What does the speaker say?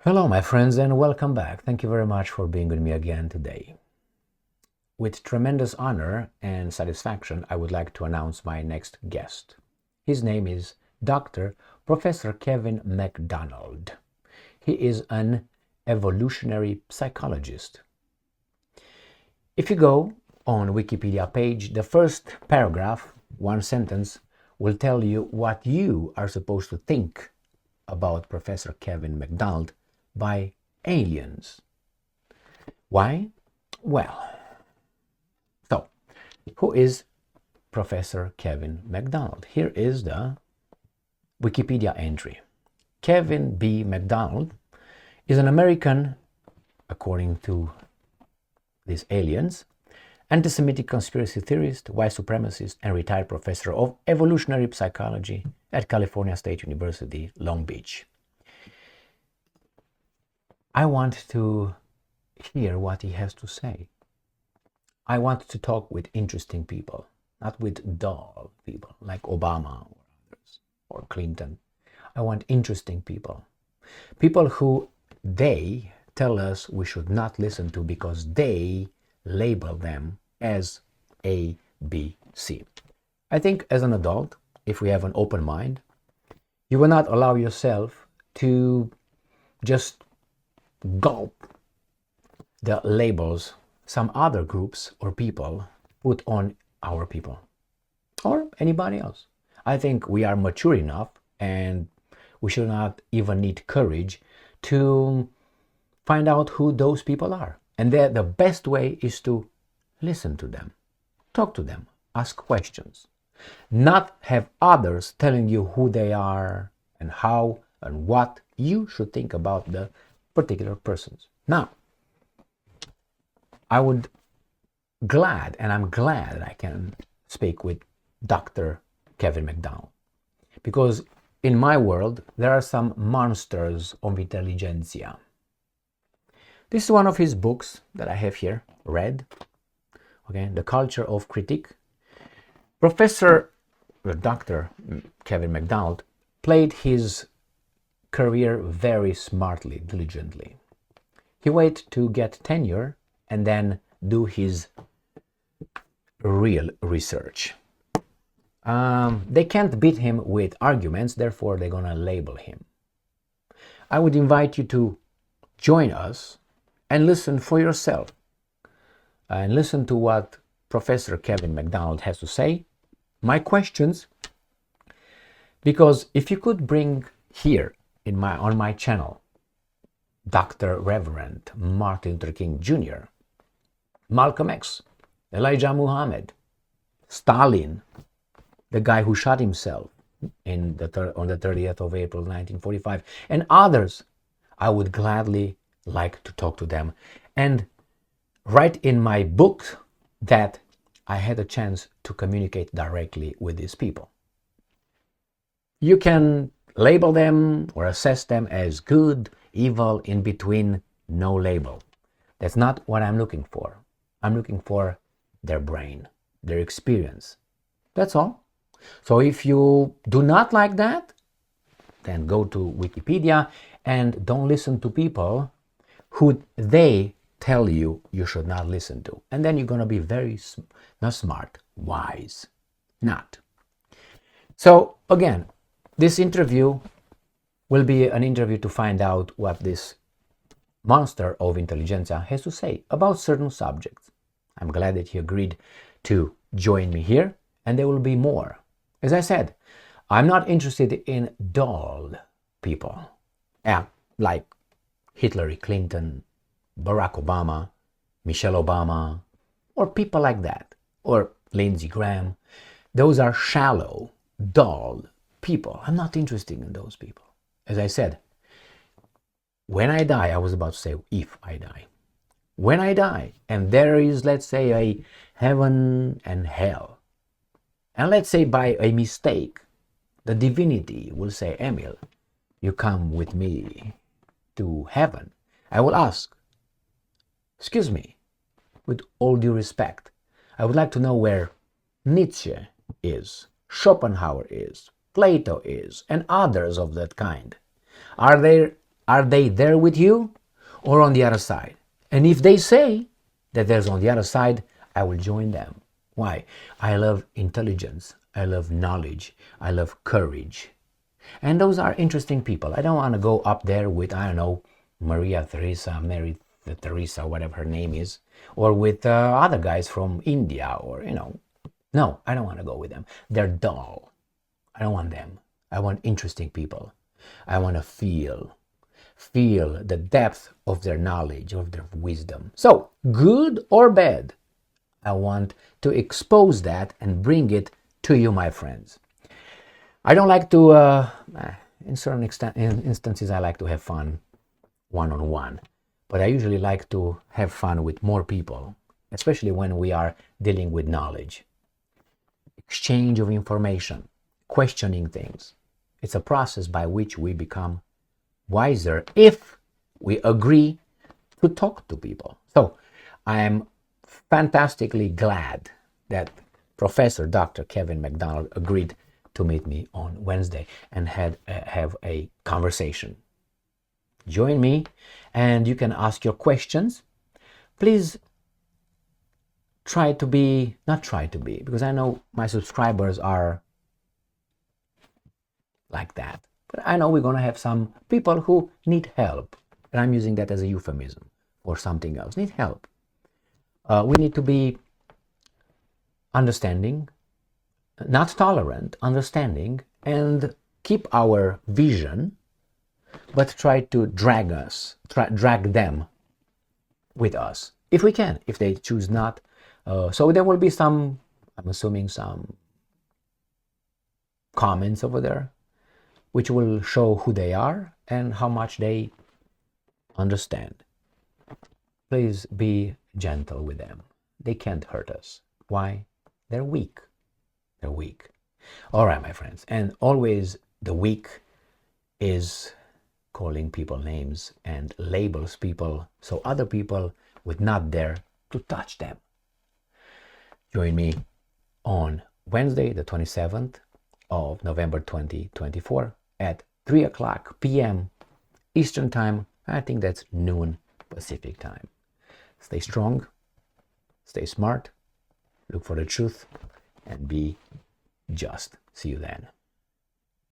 Hello, my friends, and welcome back. Thank you very much for being with me again today. With tremendous honor and satisfaction, I would like to announce my next guest. His name is Dr. Professor Kevin MacDonald. He is an evolutionary psychologist. If you go on Wikipedia page, the first paragraph, one sentence, will tell you what you are supposed to think about Professor Kevin MacDonald by aliens. Why? Well, who is Professor Kevin MacDonald? Here is the Wikipedia entry. Kevin B. MacDonald is an American, according to these aliens, anti-Semitic conspiracy theorist, white supremacist, and retired professor of evolutionary psychology at California State University, Long Beach. I want to hear what he has to say. I want to talk with interesting people, not with dull people like Obama or others, or Clinton. I want interesting people. People who they tell us we should not listen to because they label them as A, B, C. I think as an adult, if we have an open mind, you will not allow yourself to just gulp the labels some other groups or people put on our people or anybody else. I think we are mature enough and we should not even need courage to find out who those people are. And the best way is to listen to them, talk to them, ask questions, not have others telling you who they are and how and what you should think about the particular persons. Now, I'm glad that I can speak with Dr. Kevin MacDonald, because in my world there are some monsters of intelligentsia. This is one of his books that I have here, read, okay, The Culture of Critic. Dr. Kevin MacDonald played his career very smartly, diligently. He waited to get tenure and then do his real research. They can't beat him with arguments, therefore they're gonna label him. I would invite you to join us and listen for yourself and listen to what Professor Kevin MacDonald has to say, my questions, because if you could bring here on my channel Dr. Reverend Martin Luther King Jr., Malcolm X, Elijah Muhammad, Stalin, the guy who shot himself on the 30th of April 1945, and others, I would gladly like to talk to them and write in my book that I had a chance to communicate directly with these people. You can label them or assess them as good, evil, in between, no label. That's not what I'm looking for. I'm looking for their brain, their experience. That's all. So if you do not like that, then go to Wikipedia and don't listen to people who they tell you should not listen to. And then you're going to be very, not smart, wise, not. So again, this interview will be an interview to find out what this monster of intelligentsia has to say about certain subjects. I'm glad that he agreed to join me here, and there will be more. As I said, I'm not interested in dull people, like Hillary Clinton, Barack Obama, Michelle Obama, or people like that, or Lindsey Graham. Those are shallow, dull people. I'm not interested in those people. As I said, when I die, I was about to say if I die. When I die, and there is, let's say, a heaven and hell, and let's say by a mistake, the divinity will say, Emil, you come with me to heaven. I will ask, excuse me, with all due respect, I would like to know where Nietzsche is, Schopenhauer is, Plato is, and others of that kind. Are they Are they there with you or on the other side? And if they say that there's on the other side, I will join them. Why? I love intelligence. I love knowledge. I love courage. And those are interesting people. I don't want to go up there with, I don't know, Maria Theresa, Mary Teresa, whatever her name is, or with other guys from India, or, No, I don't want to go with them. They're dull. I don't want them. I want interesting people. I want to feel the depth of their knowledge, of their wisdom. So, good or bad, I want to expose that and bring it to you, my friends. I don't like to, in certain instances, I like to have fun one-on-one, but I usually like to have fun with more people, especially when we are dealing with knowledge. Exchange of information, questioning things. It's a process by which we become wiser if we agree to talk to people. So I am fantastically glad that Professor Dr. Kevin MacDonald agreed to meet me on Wednesday and have a conversation. Join me and you can ask your questions. Please because I know my subscribers are like that. But I know we're going to have some people who need help. And I'm using that as a euphemism for something else. Need help. We need to be understanding, not tolerant, understanding, and keep our vision, but try to drag them with us. If we can, if they choose not. So there will be some, I'm assuming, some comments over there, which will show who they are and how much they understand. Please be gentle with them. They can't hurt us. Why? They're weak. They're weak. All right, my friends. And always the weak is calling people names and labels people so other people would not dare to touch them. Join me on Wednesday, the 27th of November 2024 at 3 o'clock p.m. Eastern Time. I think that's noon Pacific Time. Stay strong, stay smart, look for the truth, and be just. See you then.